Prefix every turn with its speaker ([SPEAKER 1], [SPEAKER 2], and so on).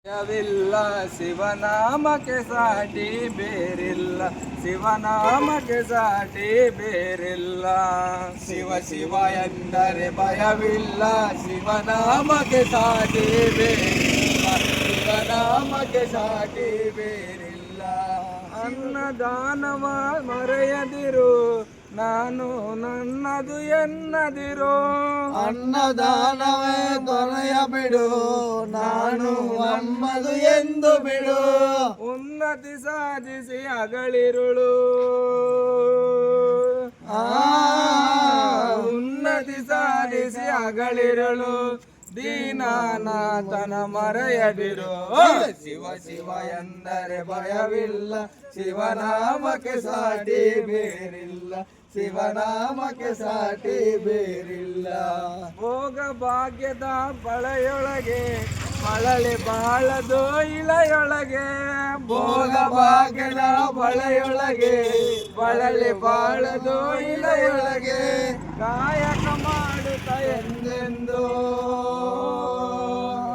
[SPEAKER 1] ಭಯವಿಲ್ಲ ಶಿವನಾಮಕ್ಕೆ ಸಾಟಿ ಬೇರಿಲ್ಲ, ಶಿವನಾಮಕ್ಕೆ ಸಾಟಿ ಬೇರಿಲ್ಲ. ಶಿವ ಶಿವ ಎಂದರೆ ಭಯವಿಲ್ಲ, ಶಿವನಾಮಕ್ಕೆ ಸಾಟಿ ಬೇರಿಲ್ಲ, ಶಿವನಾಮಕ್ಕೆ ಸಾಟಿ ಬೇರಿಲ್ಲ. ಅನ್ನದಾನವ ಮರೆಯದಿರು, ನಾನು ನನ್ನದು ಎನ್ನದಿರೋ.
[SPEAKER 2] ಅನ್ನದಾನವೇ ಕೊನೆಯ ಬಿಡು, ನಾನು ನಮ್ಮದು ಎಂದು ಬಿಡು.
[SPEAKER 1] ಉನ್ನತಿ ಸಾಧಿಸಿ ಅಗಳಿರುಳು, ಉನ್ನತಿ ಸಾಧಿಸಿ ಅಗಳಿರುಳು. ದೀನನಾಥನ ಮರೆಯದಿರು. ಶಿವ ಶಿವ ಎಂದರೆ ಭಯವಿಲ್ಲ, ಶಿವನಾಮಕ್ಕೆ ಸಾಟಿ ಬೇರಿಲ್ಲ, ಶಿವನಾಮಕ್ಕೆ ಸಾಟಿ ಬೇರಿಲ್ಲ. ಭೋಗ ಭಾಗ್ಯದ ಬಳೆಯೊಳಗೆ ಮಳಲೆ ಬಾಳದು ಇಳೆಯೊಳಗೆ.
[SPEAKER 2] ಭೋಗ ಭಾಗ್ಯದ ಬಳೆಯೊಳಗೆ
[SPEAKER 1] ಬಳಲೆ ಬಾಳದು ಇಳೆಯೊಳಗೆ.
[SPEAKER 2] ಇಳೆಯೊಳಗೆ
[SPEAKER 1] ಕಾಯಕ ಮಾಡುತ್ತ ಎಂದೆಂದು